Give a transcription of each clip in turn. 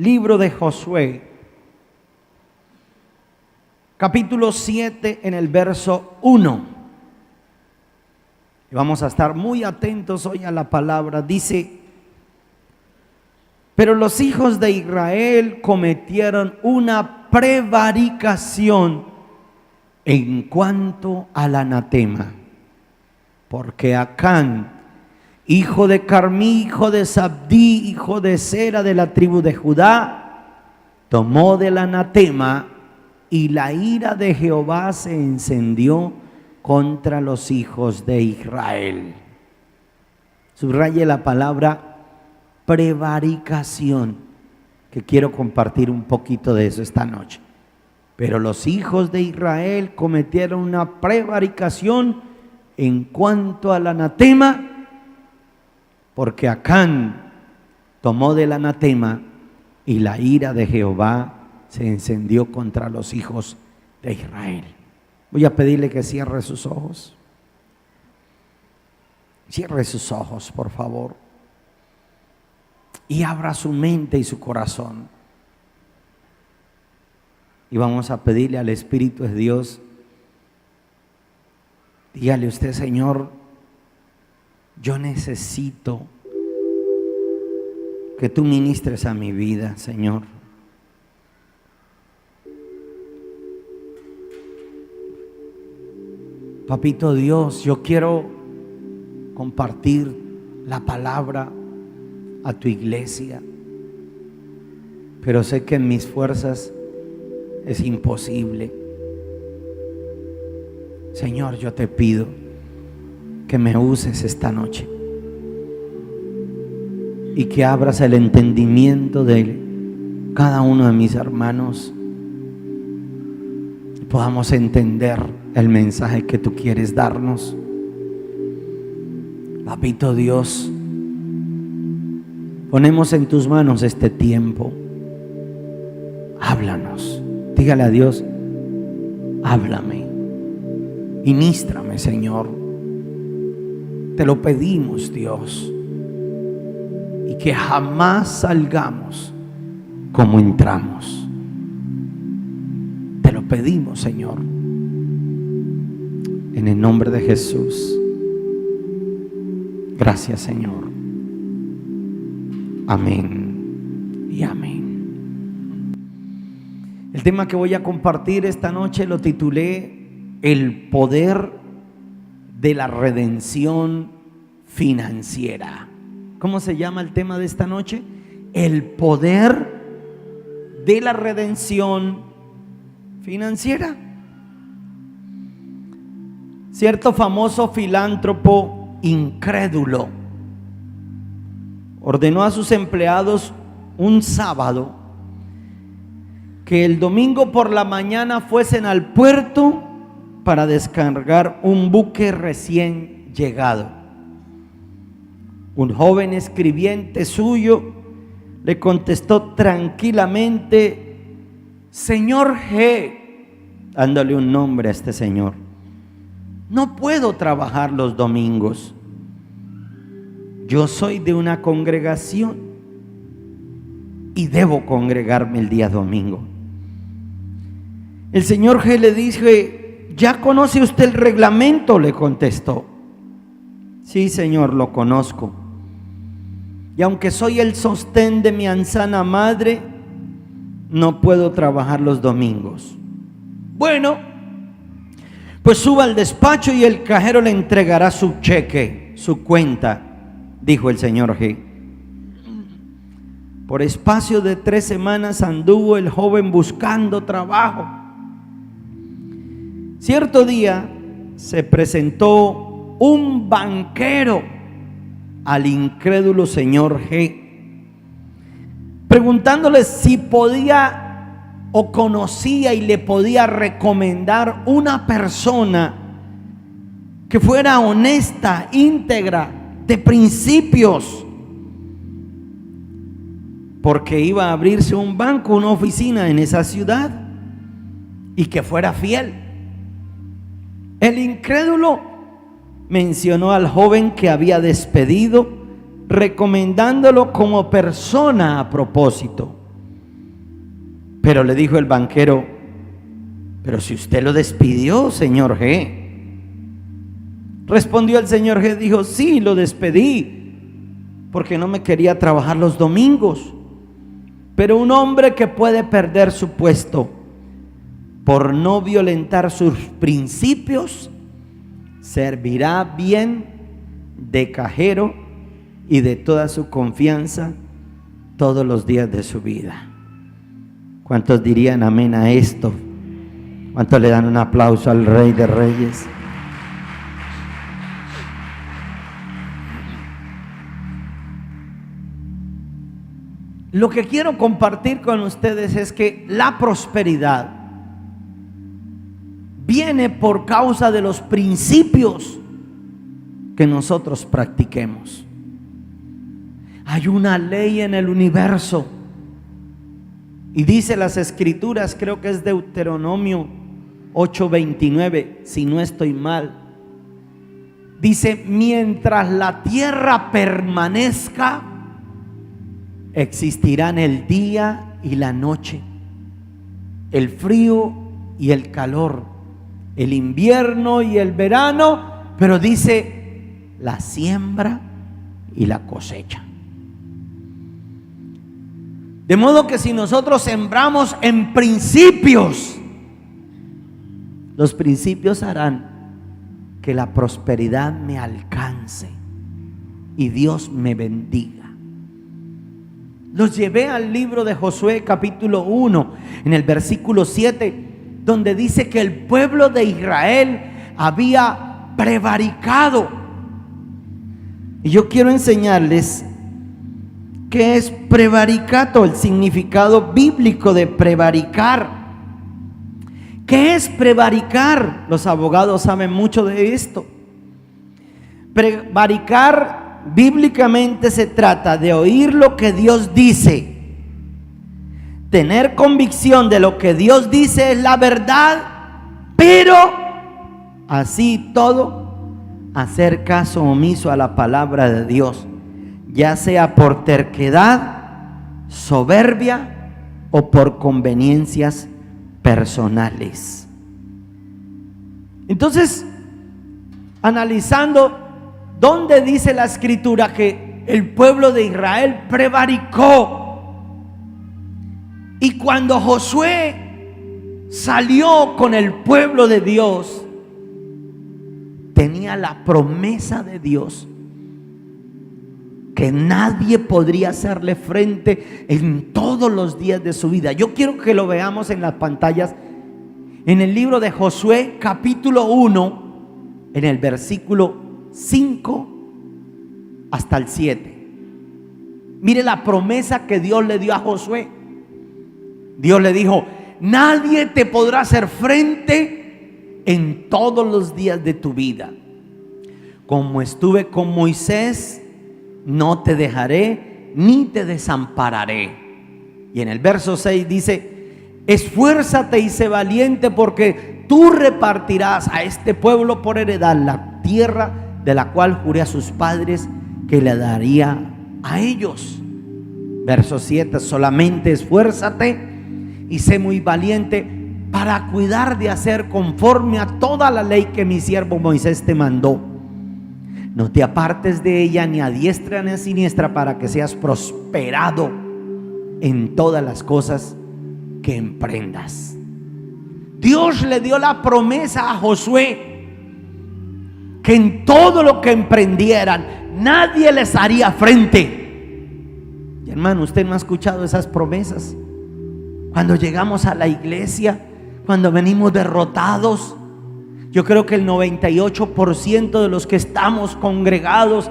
libro de Josué, capítulo 7, en el verso 1. Y vamos a estar muy atentos hoy a la palabra. Dice: pero los hijos de Israel cometieron una prevaricación en cuanto al anatema, porque Acán, hijo de Carmí, hijo de Sabdí, hijo de Sera, de la tribu de Judá, tomó del anatema, y la ira de Jehová se encendió contra los hijos de Israel. Subraye la palabra prevaricación, que quiero compartir un poquito de eso esta noche. Pero los hijos de Israel cometieron una prevaricación en cuanto al anatema, porque Acán tomó del anatema, y la ira de Jehová se encendió contra los hijos de Israel. Voy a pedirle que cierre sus ojos. Cierre sus ojos, por favor, y abra su mente y su corazón. Y vamos a pedirle al Espíritu de Dios. Dígale usted: Señor, yo necesito que tú ministres a mi vida, Señor. Papito Dios, yo quiero compartir la palabra a tu iglesia, pero sé que en mis fuerzas es imposible. Señor, yo te pido que me uses esta noche y que abras el entendimiento de cada uno de mis hermanos y podamos entender el mensaje que tú quieres darnos. Papito Dios, ponemos en tus manos este tiempo. Háblanos. Dígale a Dios: háblame, ministrame, Señor. Te lo pedimos, Dios, y que jamás salgamos como entramos. Te lo pedimos, Señor, en el nombre de Jesús. Gracias, Señor. Amén y amén. El tema que voy a compartir esta noche lo titulé: el poder de la redención financiera. ¿Cómo se llama el tema de esta noche? El poder de la redención financiera. Cierto famoso filántropo incrédulo ordenó a sus empleados un sábado que el domingo por la mañana fuesen al puerto para descargar un buque recién llegado. Un joven escribiente suyo le contestó tranquilamente: señor G, dándole un nombre a este señor, no puedo trabajar los domingos. Yo soy de una congregación y debo congregarme el día domingo. El señor G le dije: ¿ya conoce usted el reglamento?, le contestó. Sí, señor, lo conozco. Y aunque soy el sostén de mi anciana madre, no puedo trabajar los domingos. Bueno, pues suba al despacho y el cajero le entregará su cheque, su cuenta, dijo el señor G. Por espacio de 3 semanas anduvo el joven buscando trabajo. Cierto día se presentó un banquero al incrédulo señor G, preguntándole si podía o conocía y le podía recomendar una persona que fuera honesta, íntegra, de principios, porque iba a abrirse un banco, una oficina en esa ciudad, y que fuera fiel. El incrédulo mencionó al joven que había despedido, recomendándolo como persona a propósito. Pero le dijo el banquero: pero si usted lo despidió, señor G. Respondió el señor G, dijo: sí, lo despedí porque no me quería trabajar los domingos. Pero un hombre que puede perder su puesto por no violentar sus principios, servirá bien de cajero y de toda su confianza todos los días de su vida. ¿Cuántos dirían amén a esto? ¿Cuántos le dan un aplauso al Rey de Reyes? Lo que quiero compartir con ustedes es que la prosperidad viene por causa de los principios que nosotros practiquemos. Hay una ley en el universo y dice las escrituras, creo que es Deuteronomio 8:29, si no estoy mal, dice: mientras la tierra permanezca, existirán el día y la noche, el frío y el calor, el invierno y el verano, pero dice la siembra y la cosecha. De modo que si nosotros sembramos en principios, los principios harán que la prosperidad me alcance y Dios me bendiga. Los llevé al libro de Josué capítulo 1, en el versículo 7, donde dice que el pueblo de Israel había prevaricado. Y yo quiero enseñarles qué es prevaricato, el significado bíblico de prevaricar. ¿Qué es prevaricar? Los abogados saben mucho de esto. Prevaricar bíblicamente se trata de oír lo que Dios dice, tener convicción de lo que Dios dice es la verdad, pero así todo, hacer caso omiso a la palabra de Dios, ya sea por terquedad, soberbia o por conveniencias personales. Entonces, analizando ¿dónde dice la escritura que el pueblo de Israel prevaricó? Y cuando Josué salió con el pueblo de Dios, tenía la promesa de Dios que nadie podría hacerle frente en todos los días de su vida. Yo quiero que lo veamos en las pantallas, en el libro de Josué capítulo 1, en el versículo 5 hasta el 7. Mire la promesa que Dios le dio a Josué. Dios le dijo: nadie te podrá hacer frente en todos los días de tu vida. Como estuve con Moisés, no te dejaré ni te desampararé. Y en el verso 6 dice: esfuérzate y sé valiente, porque tú repartirás a este pueblo por heredad la tierra de la cual juré a sus padres que le daría a ellos. Verso 7: solamente esfuérzate y sé muy valiente para cuidar de hacer conforme a toda la ley que mi siervo Moisés te mandó. No te apartes de ella ni a diestra ni a siniestra, para que seas prosperado en todas las cosas que emprendas. Dios le dio la promesa a Josué que en todo lo que emprendieran nadie les haría frente. Y hermano, usted no ha escuchado esas promesas. Cuando llegamos a la iglesia, cuando venimos derrotados, yo creo que el 98% de los que estamos congregados,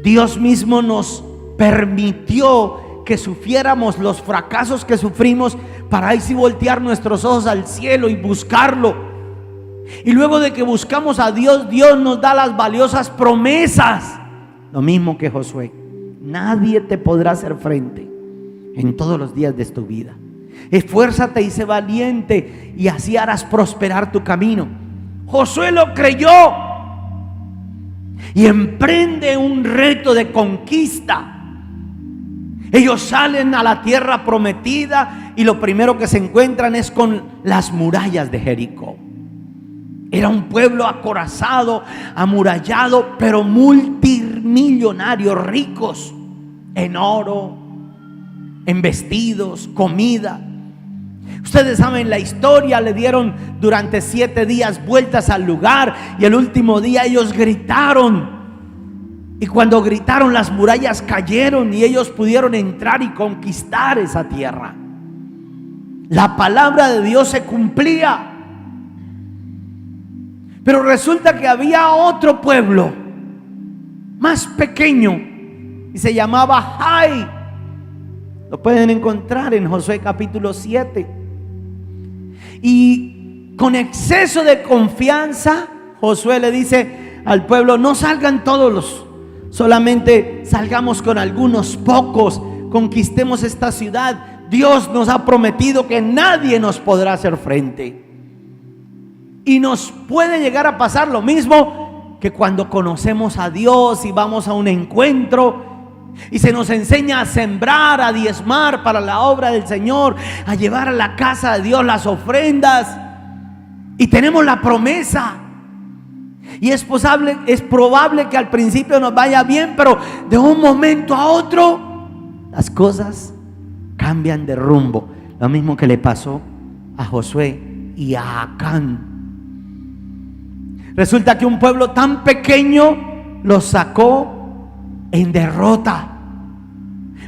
Dios mismo nos permitió que sufriéramos los fracasos que sufrimos, para ahí sí voltear nuestros ojos al cielo y buscarlo. Y luego de que buscamos a Dios, Dios nos da las valiosas promesas. Lo mismo que Josué: nadie te podrá hacer frente en todos los días de tu vida. Esfuérzate y sé valiente, y así harás prosperar tu camino. Josué lo creyó y emprende un reto de conquista. Ellos salen a la tierra prometida y lo primero que se encuentran es con las murallas de Jericó. Era un pueblo acorazado, amurallado, pero multimillonarios, ricos en oro, en vestidos, comida. Ustedes saben la historia, le dieron durante 7 días vueltas al lugar y el último día ellos gritaron. Y cuando gritaron, las murallas cayeron y ellos pudieron entrar y conquistar esa tierra. La palabra de Dios se cumplía. Pero resulta que había otro pueblo más pequeño y se llamaba Jai. Lo pueden encontrar en Josué capítulo 7. Y con exceso de confianza, Josué le dice al pueblo: no salgan todos, solamente salgamos con algunos pocos, conquistemos esta ciudad. Dios nos ha prometido que nadie nos podrá hacer frente. Y nos puede llegar a pasar lo mismo que cuando conocemos a Dios y vamos a un encuentro y se nos enseña a sembrar, a diezmar para la obra del Señor, a llevar a la casa de Dios las ofrendas, y tenemos la promesa. Y es probable que al principio nos vaya bien, pero de un momento a otro las cosas cambian de rumbo. Lo mismo que le pasó a Josué y a Acán. Resulta que un pueblo tan pequeño los sacó en derrota.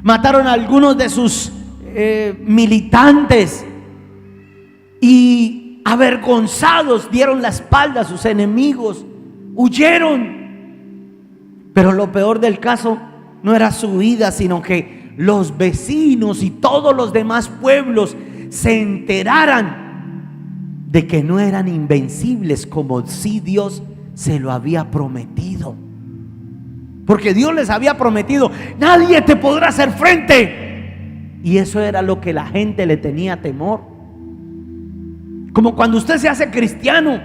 Mataron a algunos de sus militantes y avergonzados dieron la espalda a sus enemigos, huyeron. Pero lo peor del caso no era su huida, sino que los vecinos y todos los demás pueblos se enteraran de que no eran invencibles como si Dios se lo había prometido. Porque Dios les había prometido: nadie te podrá hacer frente. Y eso era lo que la gente le tenía temor. Como cuando usted se hace cristiano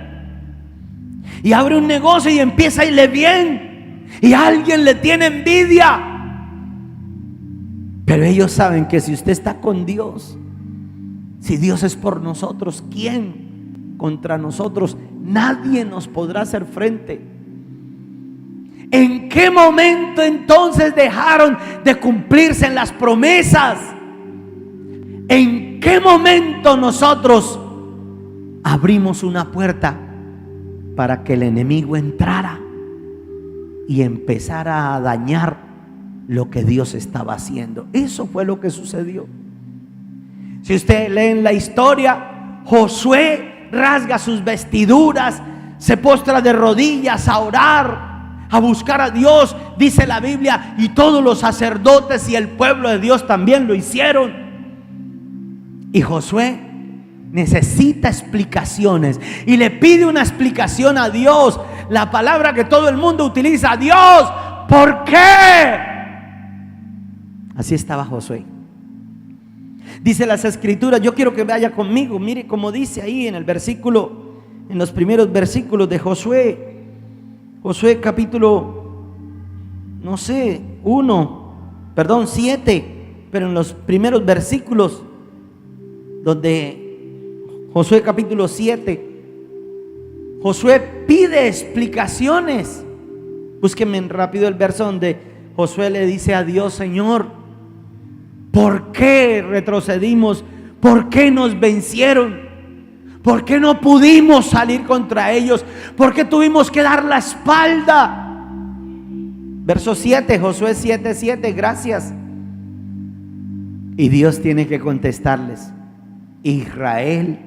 y abre un negocio y empieza a irle bien y alguien le tiene envidia. Pero ellos saben que si usted está con Dios, si Dios es por nosotros, ¿quién contra nosotros? Nadie nos podrá hacer frente. ¿En qué momento entonces dejaron de cumplirse en las promesas? ¿En qué momento nosotros abrimos una puerta para que el enemigo entrara y empezara a dañar lo que Dios estaba haciendo? Eso fue lo que sucedió. Si usted lee en la historia, Josué rasga sus vestiduras, se postra de rodillas a orar, a buscar a Dios, dice la Biblia, y todos los sacerdotes y el pueblo de Dios también lo hicieron. Y Josué necesita explicaciones y le pide una explicación a Dios. La palabra que todo el mundo utiliza: Dios, ¿por qué? Así estaba Josué. Dice las escrituras, yo quiero que vaya conmigo, mire cómo dice ahí en el versículo, en los primeros versículos de Josué. Josué capítulo, 7, pero en los primeros versículos, donde Josué capítulo 7, Josué pide explicaciones. Búsquenme rápido el verso donde Josué le dice a Dios: Señor, ¿por qué retrocedimos? ¿Por qué nos vencieron? ¿Por qué no pudimos salir contra ellos? ¿Por qué tuvimos que dar la espalda? Verso 7, Josué 7:7, gracias. Y Dios tiene que contestarles: Israel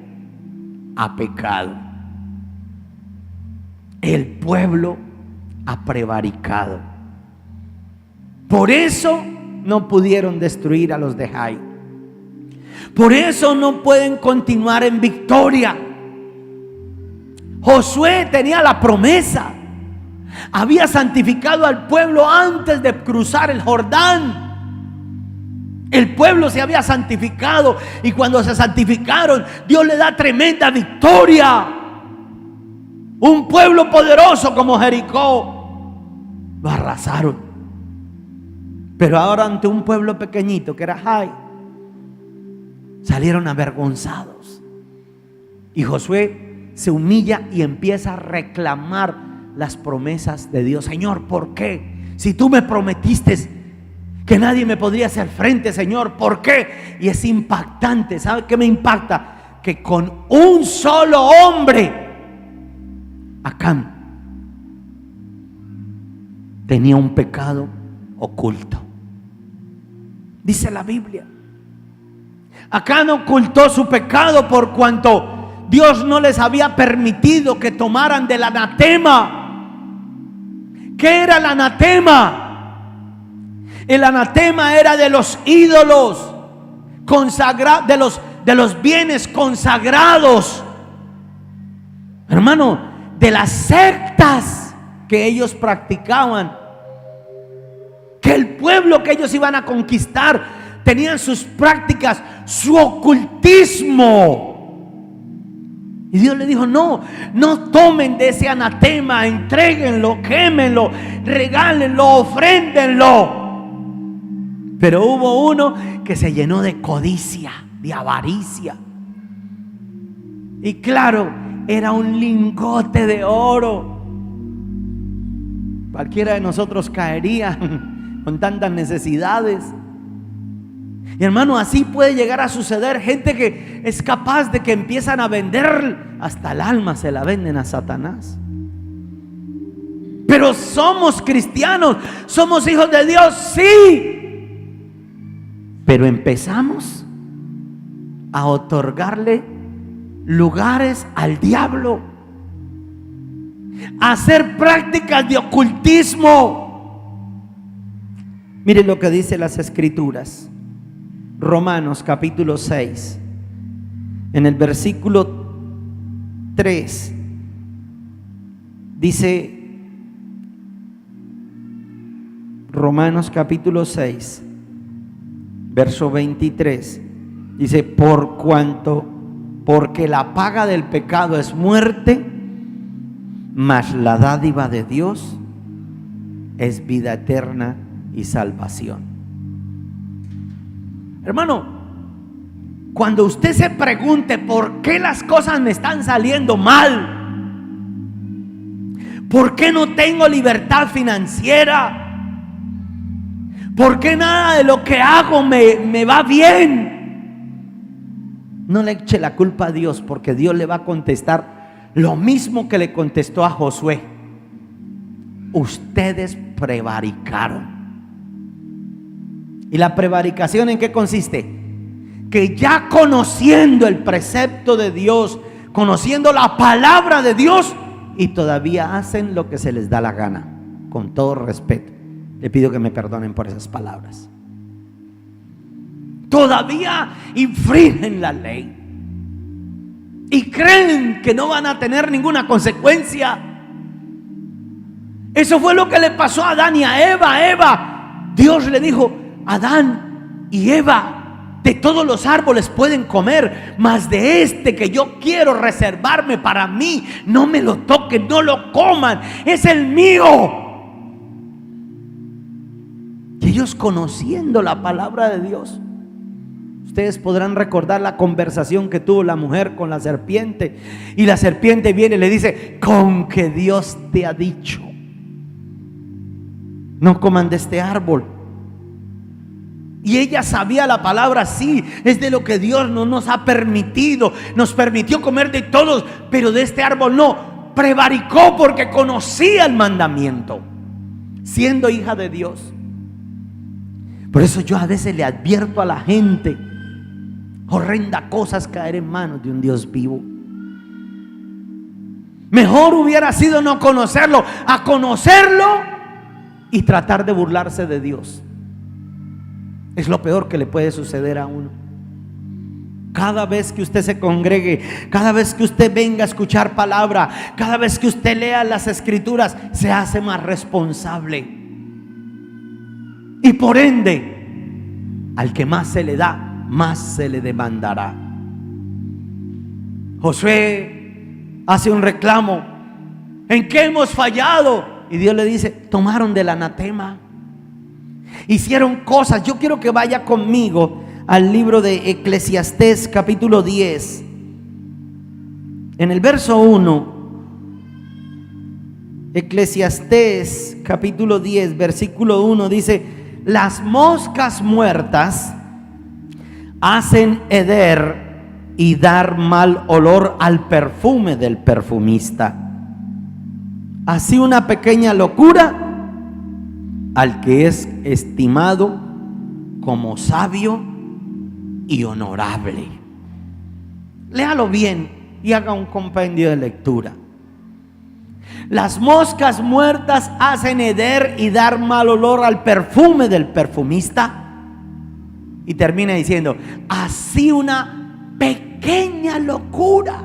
ha pecado, el pueblo ha prevaricado. Por eso no pudieron destruir a los de Jai. Por eso no pueden continuar en victoria. Josué tenía la promesa. Había santificado al pueblo antes de cruzar el Jordán. El pueblo se había santificado, y cuando se santificaron, Dios le da tremenda victoria. Un pueblo poderoso como Jericó lo arrasaron. Pero ahora ante un pueblo pequeñito que era Jai, salieron avergonzados. Y Josué se humilla y empieza a reclamar las promesas de Dios. Señor, ¿por qué? Si tú me prometiste que nadie me podría hacer frente, Señor, ¿por qué? Y es impactante. ¿Sabe qué me impacta? Que con un solo hombre, Acán tenía un pecado oculto. Dice la Biblia, Acán ocultó su pecado por cuanto Dios no les había permitido que tomaran del anatema. ¿Qué era el anatema? El anatema era de los ídolos consagrados, de los bienes consagrados, hermano, de las sectas que ellos practicaban. Que el pueblo que ellos iban a conquistar tenían sus prácticas, su ocultismo. Y Dios le dijo: no tomen de ese anatema, entréguenlo, quémenlo, regálenlo, ofréndenlo. Pero hubo uno que se llenó de codicia, de avaricia. Y claro, era un lingote de oro. Cualquiera de nosotros caería con tantas necesidades. Y hermano, así puede llegar a suceder. Gente que es capaz de que empiezan a vender, hasta el alma se la venden a Satanás. Pero somos cristianos, somos hijos de Dios, sí. Pero empezamos a otorgarle lugares al diablo, a hacer prácticas de ocultismo. Miren lo que dice las Escrituras. Romanos capítulo 6, en el versículo 3, dice, Romanos capítulo 6, verso 23, dice: porque la paga del pecado es muerte, mas la dádiva de Dios es vida eterna y salvación. Hermano, cuando usted se pregunte por qué las cosas me están saliendo mal, por qué no tengo libertad financiera, por qué nada de lo que hago me va bien, no le eche la culpa a Dios, porque Dios le va a contestar lo mismo que le contestó a Josué: ustedes prevaricaron. ¿Y la prevaricación en qué consiste? Que ya conociendo el precepto de Dios, conociendo la palabra de Dios, y todavía hacen lo que se les da la gana. Con todo respeto, le pido que me perdonen por esas palabras. Todavía infringen la ley y creen que no van a tener ninguna consecuencia. Eso fue lo que le pasó a Adán y a Eva. Dios le dijo: Adán y Eva, de todos los árboles pueden comer, mas de este que yo quiero reservarme para mí, no me lo toquen, no lo coman, es el mío. Y ellos, conociendo la palabra de Dios, ustedes podrán recordar la conversación que tuvo la mujer con la serpiente, y la serpiente viene y le dice: con que Dios te ha dicho, no coman de este árbol. Y ella sabía la palabra, sí, es de lo que Dios no nos ha permitido. Nos permitió comer de todos, pero de este árbol no. Prevaricó porque conocía el mandamiento, siendo hija de Dios. Por eso yo a veces le advierto a la gente: horrenda cosa es caer en manos de un Dios vivo. Mejor hubiera sido no conocerlo, a conocerlo y tratar de burlarse de Dios. Es lo peor que le puede suceder a uno. Cada vez que usted se congregue, cada vez que usted venga a escuchar palabra, cada vez que usted lea las Escrituras, se hace más responsable. Y por ende, al que más se le da, más se le demandará. Josué hace un reclamo: ¿en qué hemos fallado? Y Dios le dice: tomaron del anatema. Hicieron cosas. Yo quiero que vaya conmigo al libro de Eclesiastés capítulo 10. En el verso 1, Eclesiastés capítulo 10, versículo 1 dice: las moscas muertas hacen heder y dar mal olor al perfume del perfumista. Así una pequeña locura al que es estimado como sabio y honorable. Léalo bien y haga un compendio de lectura. Las moscas muertas hacen heder y dar mal olor al perfume del perfumista. Y termina diciendo: así una pequeña locura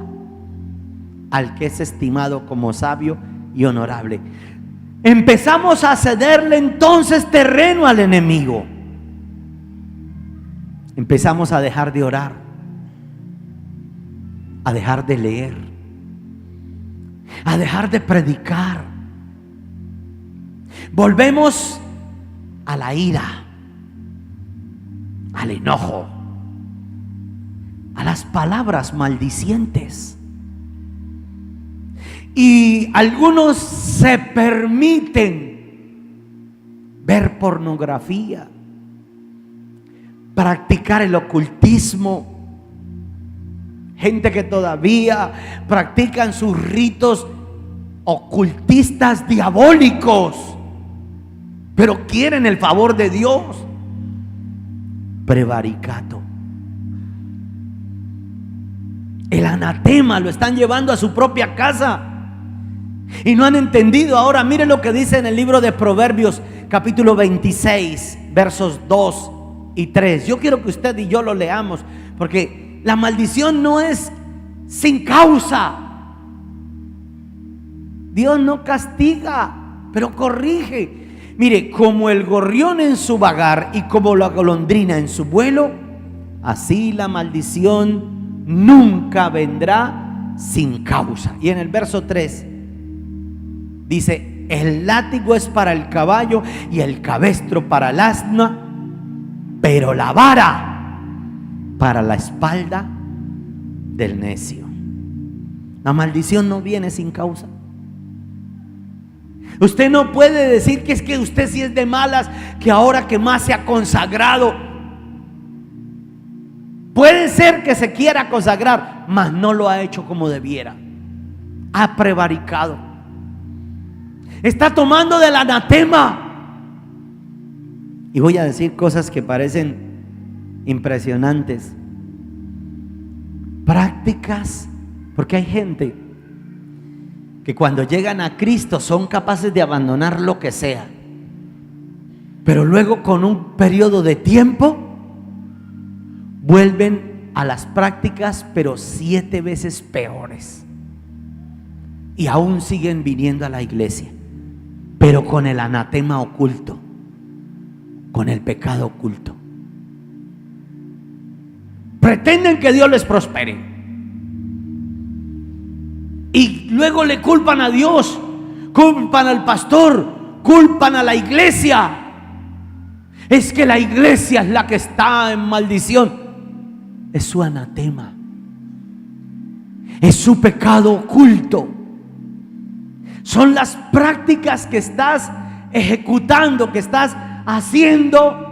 al que es estimado como sabio y honorable. Empezamos a cederle entonces terreno al enemigo. Empezamos a dejar de orar, a dejar de leer, a dejar de predicar. Volvemos a la ira, al enojo, a las palabras maldicientes. Y algunos se permiten ver pornografía, practicar el ocultismo. Gente que todavía practican sus ritos ocultistas diabólicos, pero quieren el favor de Dios. Prevaricato. El anatema lo están llevando a su propia casa y no han entendido. Ahora mire lo que dice en el libro de Proverbios capítulo 26 versos 2 y 3. Yo quiero que usted y yo lo leamos, porque la maldición no es sin causa. Dios no castiga, pero corrige. Mire, como el gorrión en su vagar y como la golondrina en su vuelo, así la maldición nunca vendrá sin causa. Y en el verso 3 dice: el látigo es para el caballo y el cabestro para el asna, pero la vara para la espalda del necio. La maldición no viene sin causa. Usted no puede decir que es que usted sí es de malas, que ahora que más se ha consagrado. Puede ser que se quiera consagrar, mas no lo ha hecho como debiera. Ha prevaricado. Está tomando del anatema. Y voy a decir cosas que parecen impresionantes. Prácticas, porque hay gente que cuando llegan a Cristo son capaces de abandonar lo que sea, pero luego con un periodo de tiempo vuelven a las prácticas, pero 7 veces peores, y aún siguen viniendo a la iglesia, pero con el anatema oculto, con el pecado oculto. Pretenden que Dios les prospere y luego le culpan a Dios, culpan al pastor, culpan a la iglesia. Es que la iglesia es la que está en maldición. Es su anatema, es su pecado oculto. Son las prácticas que estás ejecutando, que estás haciendo,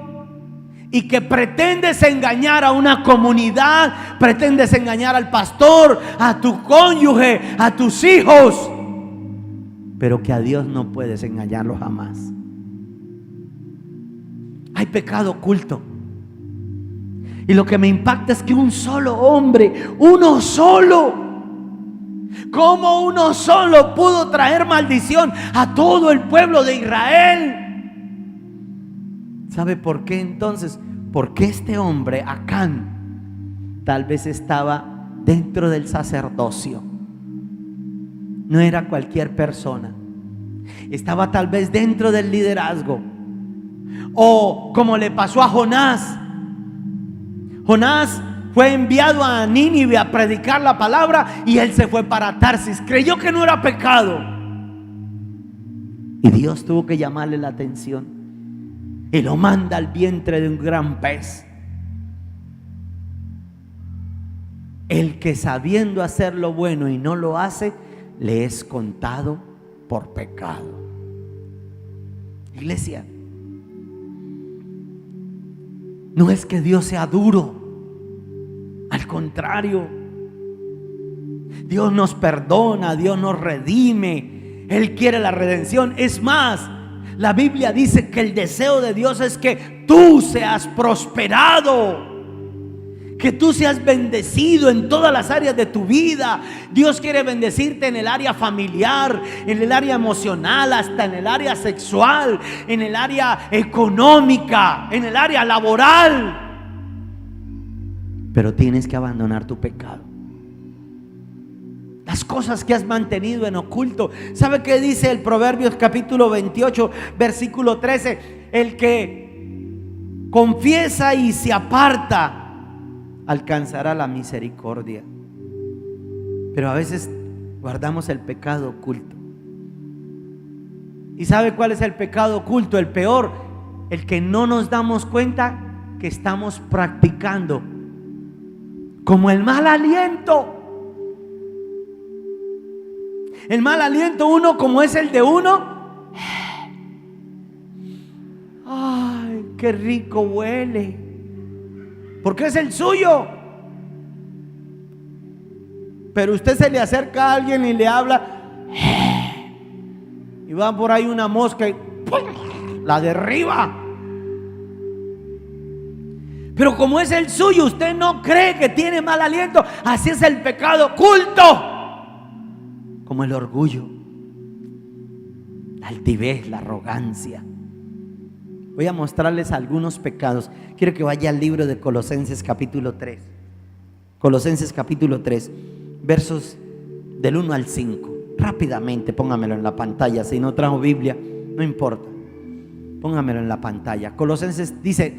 y que pretendes engañar a una comunidad, pretendes engañar al pastor, a tu cónyuge, a tus hijos, pero que a Dios no puedes engañarlo jamás. Hay pecado oculto. Y lo que me impacta es que un solo hombre, uno solo, ¿cómo uno solo pudo traer maldición a todo el pueblo de Israel? ¿Sabe por qué entonces? Porque este hombre, Acán, tal vez estaba dentro del sacerdocio. No era cualquier persona. Estaba tal vez dentro del liderazgo. O como le pasó a Jonás. Jonás fue enviado a Nínive a predicar la palabra y él se fue para Tarsis. Creyó que no era pecado. Y Dios tuvo que llamarle la atención. y lo manda al vientre de un gran pez. El que sabiendo hacer lo bueno y no lo hace, le es contado por pecado. Iglesia, no es que Dios sea duro, al contrario, Dios nos perdona, Dios nos redime, Él quiere la redención. Es más, la Biblia dice que el deseo de Dios es que tú seas prosperado, que tú seas bendecido en todas las áreas de tu vida. Dios quiere bendecirte en el área familiar, en el área emocional, hasta en el área sexual, en el área económica, en el área laboral. Pero tienes que abandonar tu pecado, las cosas que has mantenido en oculto. ¿Sabe qué dice el Proverbios capítulo 28 versículo 13? El que confiesa y se aparta alcanzará la misericordia. Pero a veces guardamos el pecado oculto. ¿Y sabe cuál es el pecado oculto? El peor, el que no nos damos cuenta que estamos practicando, como el mal aliento. El mal aliento, uno como es el de uno, ay, qué rico huele, porque es el suyo. Pero usted se le acerca a alguien y le habla, y va por ahí una mosca y la derriba. Pero como es el suyo, usted no cree que tiene mal aliento. Así es el pecado oculto, como el orgullo, la altivez, la arrogancia. Voy a mostrarles algunos pecados. Quiero que vaya al libro de Colosenses capítulo 3. Colosenses capítulo 3, versos del 1 al 5. Rápidamente, póngamelo en la pantalla. Si no trajo Biblia, no importa, póngamelo en la pantalla. Colosenses dice: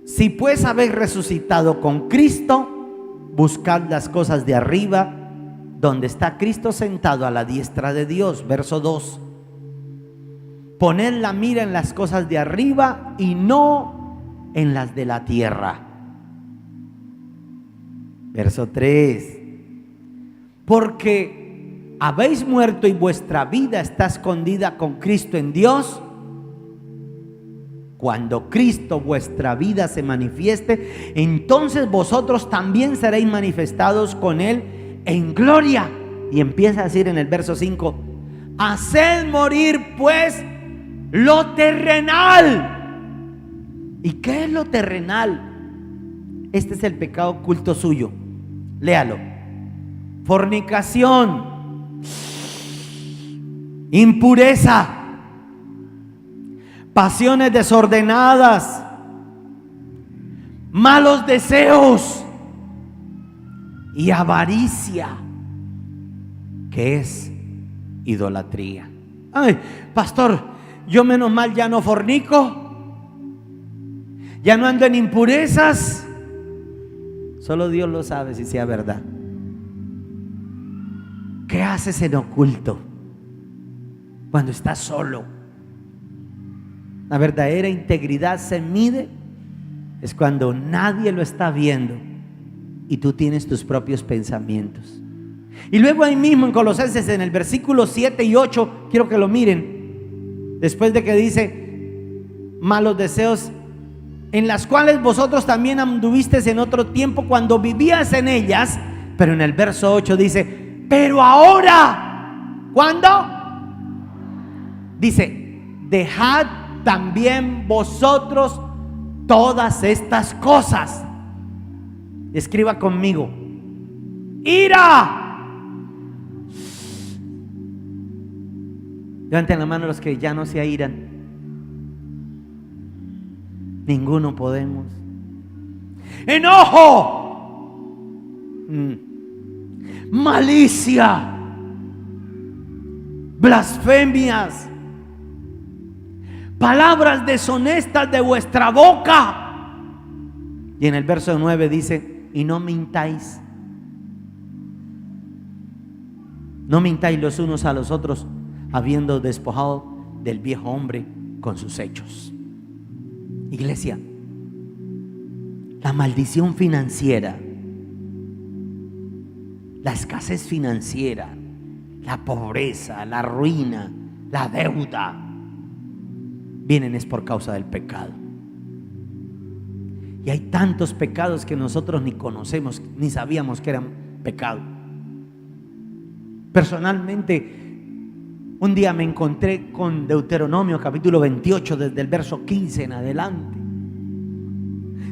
si pues habéis resucitado con Cristo, buscad las cosas de arriba, donde está Cristo sentado a la diestra de Dios. Verso 2: poned la mira en las cosas de arriba y no en las de la tierra. Verso 3: porque habéis muerto y vuestra vida está escondida con Cristo en Dios. Cuando Cristo vuestra vida se manifieste, entonces vosotros también seréis manifestados con Él en gloria. Y empieza a decir en el verso 5: haced morir pues lo terrenal. ¿Y qué es lo terrenal? Este es el pecado oculto suyo. Léalo: fornicación, impureza, pasiones desordenadas, malos deseos y avaricia, que es idolatría. Ay, pastor, yo menos mal ya no fornico, ya no ando en impurezas. Solo Dios lo sabe si sea verdad. ¿Qué haces en oculto cuando estás solo? La verdadera integridad se mide es cuando nadie lo está viendo y tú tienes tus propios pensamientos. Y luego ahí mismo en Colosenses, en el versículo 7 y 8, quiero que lo miren. Después de que dice malos deseos, en las cuales vosotros también anduvisteis en otro tiempo cuando vivías en ellas. Pero en el verso 8 dice: pero ahora, ¿cuándo? Dice: dejad también vosotros todas estas cosas. Escriba conmigo: ira. Levanten la mano los que ya no se airan. Ninguno podemos. Enojo, malicia, blasfemias, palabras deshonestas de vuestra boca. Y en el verso 9 dice: y no mintáis. No mintáis los unos a los otros, habiendo despojado del viejo hombre con sus hechos. Iglesia, la maldición financiera, la escasez financiera, la pobreza, la ruina, la deuda, vienen es por causa del pecado. Y hay tantos pecados que nosotros ni conocemos, ni sabíamos que eran pecado. Personalmente, un día me encontré con Deuteronomio capítulo 28, desde el verso 15 en adelante.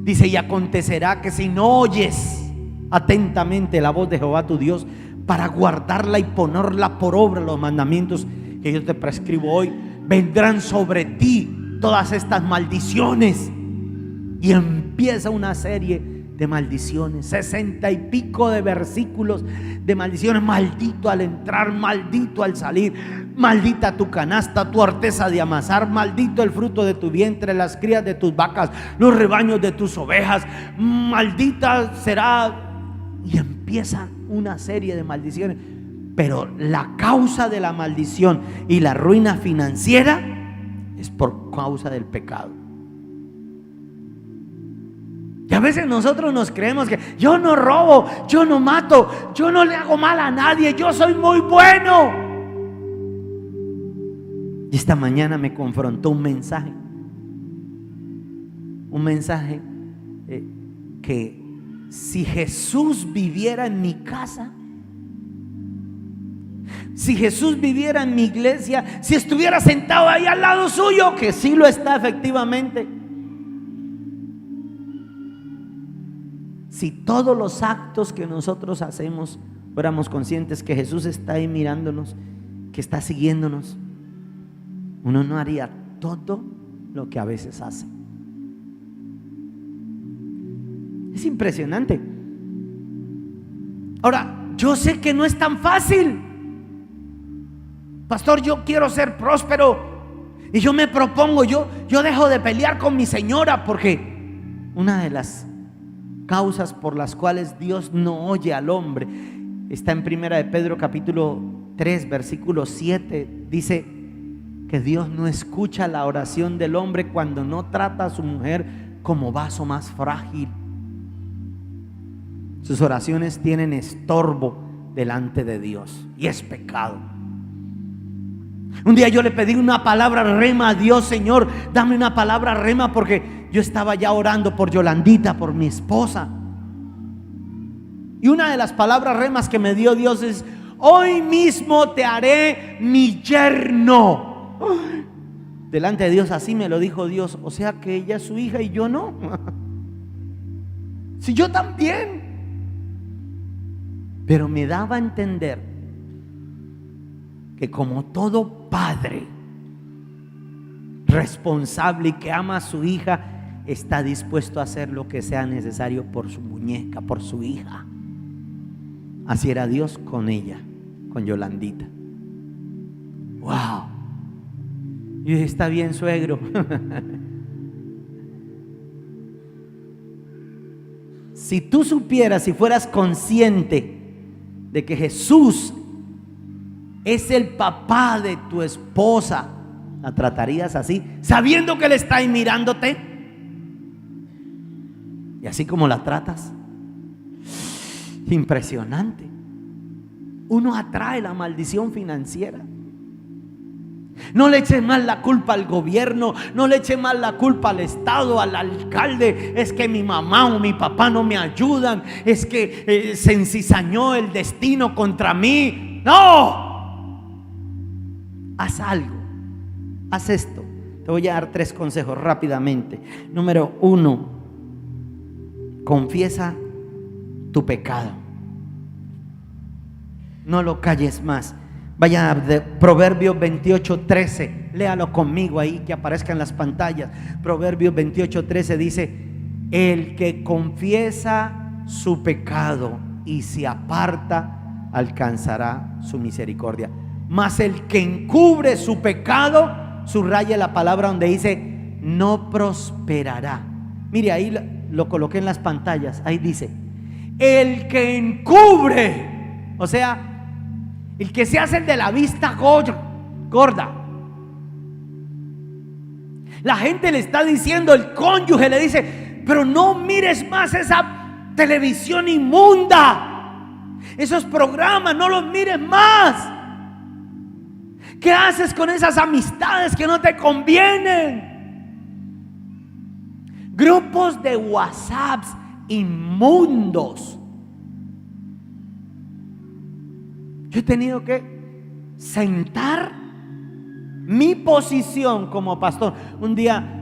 Dice: y acontecerá que si no oyes atentamente la voz de Jehová tu Dios, para guardarla y ponerla por obra, los mandamientos que yo te prescribo hoy, vendrán sobre ti todas estas maldiciones. Y empieza una serie de maldiciones, 60 y pico de versículos de maldiciones. Maldito al entrar, maldito al salir, maldita tu canasta, tu arteza de amasar, maldito el fruto de tu vientre, las crías de tus vacas, los rebaños de tus ovejas, maldita será. Y empiezan una serie de maldiciones. Pero la causa de la maldición y la ruina financiera es por causa del pecado. Y a veces nosotros nos creemos que yo no robo, yo no mato, yo no le hago mal a nadie, yo soy muy bueno. Y esta mañana me confrontó un mensaje que si Jesús viviera en mi casa, si Jesús viviera en mi iglesia, si estuviera sentado ahí al lado suyo, que sí lo está efectivamente, si todos los actos que nosotros hacemos fuéramos conscientes que Jesús está ahí mirándonos, que está siguiéndonos, uno no haría todo lo que a veces hace. Es impresionante. Ahora, yo sé que no es tan fácil. Pastor, yo quiero ser próspero y yo me propongo, yo dejo de pelear con mi señora, porque una de las causas por las cuales Dios no oye al hombre está en Primera de Pedro capítulo 3 versículo 7. Dice que Dios no escucha la oración del hombre cuando no trata a su mujer como vaso más frágil. Sus oraciones tienen estorbo delante de Dios y es pecado. Un día yo le pedí una palabra rema a Dios: Señor, dame una palabra rema, porque yo estaba ya orando por Yolandita, por mi esposa. Y una de las palabras remas que me dio Dios es: hoy mismo te haré mi yerno. Delante de Dios, así me lo dijo Dios. O sea que ella es su hija y yo no. Si yo también. Pero me daba a entender que como todo padre responsable y que ama a su hija, está dispuesto a hacer lo que sea necesario por su muñeca, por su hija. Así era Dios con ella, con Yolandita. Wow. Y dije: está bien, suegro. Si tú supieras, si fueras consciente de que Jesús es el papá de tu esposa, ¿la tratarías así, sabiendo que Él está ahí mirándote? Y así como la tratas, impresionante. Uno atrae la maldición financiera. No le eches más la culpa al gobierno, no le eches más la culpa al Estado, al alcalde. Es que mi mamá o mi papá no me ayudan, es que se encizañó el destino contra mí. No, haz algo, haz esto. Te voy a dar 3 consejos rápidamente. Número 1, confiesa tu pecado. No lo calles más. Vaya de Proverbios 28:13, léalo conmigo ahí, que aparezca en las pantallas. Proverbios 28:13 dice: el que confiesa su pecado y se aparta, alcanzará su misericordia. Mas el que encubre su pecado, subraya la palabra donde dice: no prosperará. Mire, ahí lo coloqué en las pantallas. Ahí dice: el que encubre, o sea, el que se hace el de la vista gorda. La gente le está diciendo, el cónyuge le dice, pero no mires más esa televisión inmunda, esos programas, no los mires más. ¿Qué haces con esas amistades que no te convienen? Grupos de WhatsApps inmundos. Yo he tenido que sentar mi posición como pastor. Un día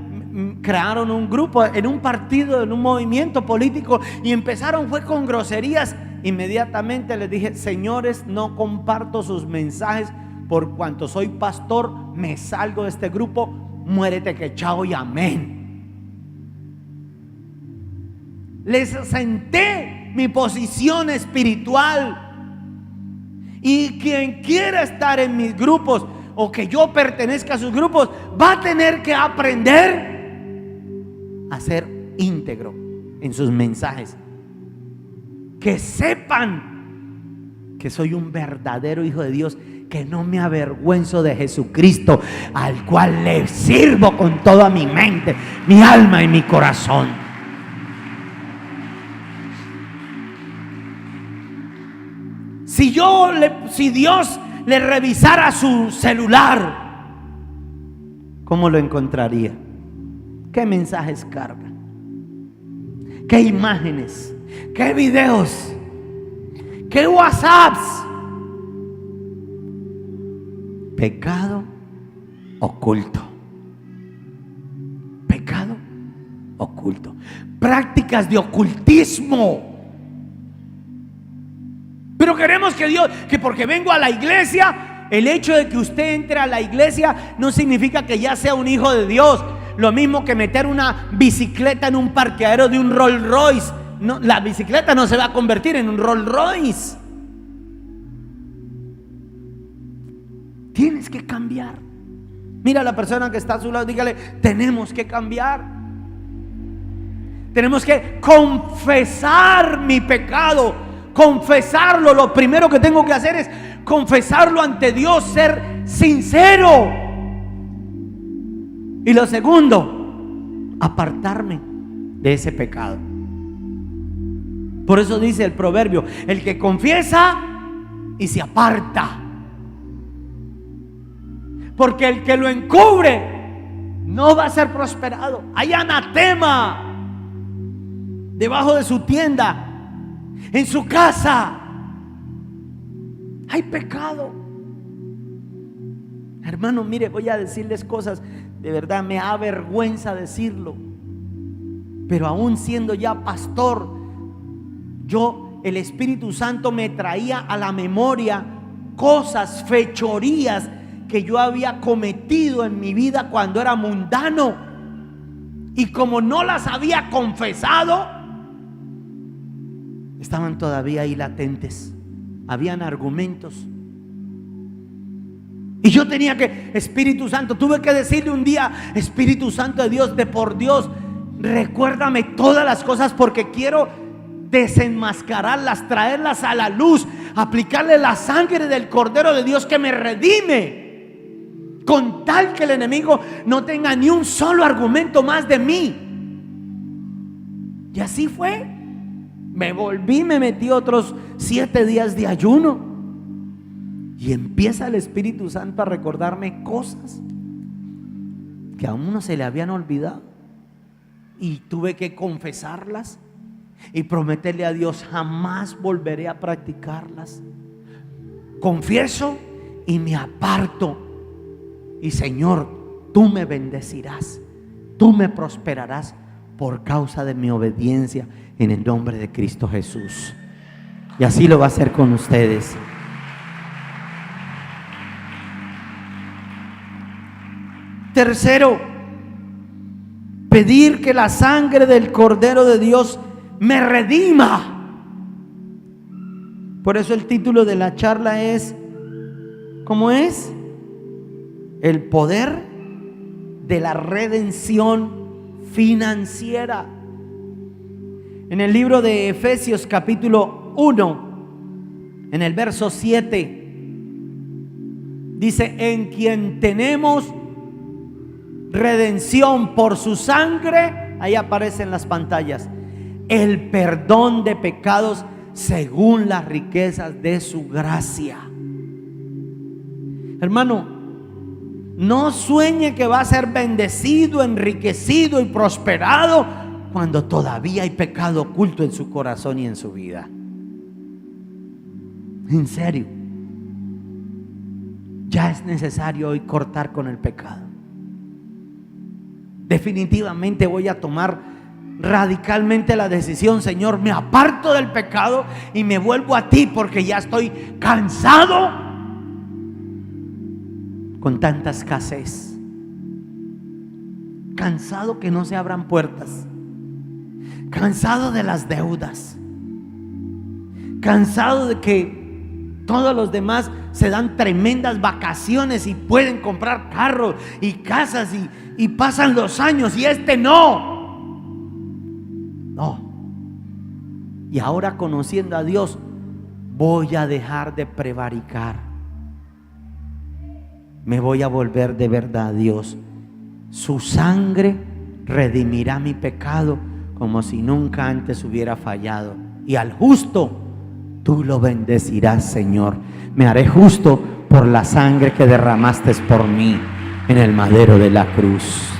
crearon un grupo en un partido, en un movimiento político, y empezaron fue con groserías. Inmediatamente les dije, señores, no comparto sus mensajes, por cuanto soy pastor, me salgo de este grupo. Muérete que chao y amén. Les senté mi posición espiritual. Y quien quiera estar en mis grupos o que yo pertenezca a sus grupos, va a tener que aprender a ser íntegro en sus mensajes. Que sepan que soy un verdadero hijo de Dios, que no me avergüenzo de Jesucristo, al cual le sirvo con toda mi mente, mi alma y mi corazón. Si Dios le revisara su celular, ¿cómo lo encontraría? ¿Qué mensajes carga? ¿Qué imágenes? ¿Qué videos? ¿Qué WhatsApps? Pecado oculto. Pecado oculto. Prácticas de ocultismo. Pero queremos que Dios, que porque vengo a la iglesia, el hecho de que usted entre a la iglesia no significa que ya sea un hijo de Dios. Lo mismo que meter una bicicleta en un parqueadero de un Rolls Royce. No, la bicicleta no se va a convertir en un Rolls Royce. Tienes que cambiar. Mira a la persona que está a su lado, dígale, tenemos que cambiar. Tenemos que confesar mi pecado. Confesarlo, lo primero que tengo que hacer es confesarlo ante Dios, ser sincero. Y lo segundo, apartarme de ese pecado. Por eso dice el proverbio, el que confiesa y se aparta. Porque el que lo encubre no va a ser prosperado. Hay anatema debajo de su tienda. En su casa hay pecado. Hermano, mire, voy a decirles cosas, de verdad me da vergüenza decirlo, pero aún siendo ya pastor, el Espíritu Santo me traía a la memoria cosas, fechorías que yo había cometido en mi vida cuando era mundano, y como no las había confesado, estaban todavía ahí latentes. Habían argumentos. Y yo tenía que, Espíritu Santo, tuve que decirle un día, Espíritu Santo de Dios, de por Dios, recuérdame todas las cosas, porque quiero desenmascararlas, traerlas a la luz, aplicarle la sangre del Cordero de Dios que me redime, con tal que el enemigo no tenga ni un solo argumento más de mí. Y así fue. Me metí otros 7 días de ayuno, y empieza el Espíritu Santo a recordarme cosas que a uno se le habían olvidado, y tuve que confesarlas y prometerle a Dios, jamás volveré a practicarlas. Confieso y me aparto, y Señor, tú me bendecirás, tú me prosperarás por causa de mi obediencia, en el nombre de Cristo Jesús. Y así lo va a hacer con ustedes. Tercero, pedir que la sangre del Cordero de Dios me redima. Por eso el título de la charla es, ¿cómo es? El poder de la redención financiera. En el libro de Efesios capítulo 1, en el verso 7, dice, en quien tenemos redención por su sangre, ahí aparece en las pantallas, el perdón de pecados según las riquezas de su gracia. Hermano, no sueñe que va a ser bendecido, enriquecido y prosperado cuando todavía hay pecado oculto en su corazón y en su vida. En serio, ya es necesario hoy cortar con el pecado. Definitivamente voy a tomar radicalmente la decisión: Señor, me aparto del pecado y me vuelvo a ti, porque ya estoy cansado con tanta escasez, cansado que no se abran puertas, cansado de las deudas, cansado de que todos los demás se dan tremendas vacaciones y pueden comprar carros y casas y pasan los años y este no. Y ahora, conociendo a Dios, voy a dejar de prevaricar. Me voy a volver de verdad a Dios. Su sangre redimirá mi pecado como si nunca antes hubiera fallado. Y al justo tú lo bendecirás, Señor. Me haré justo por la sangre que derramaste por mí en el madero de la cruz.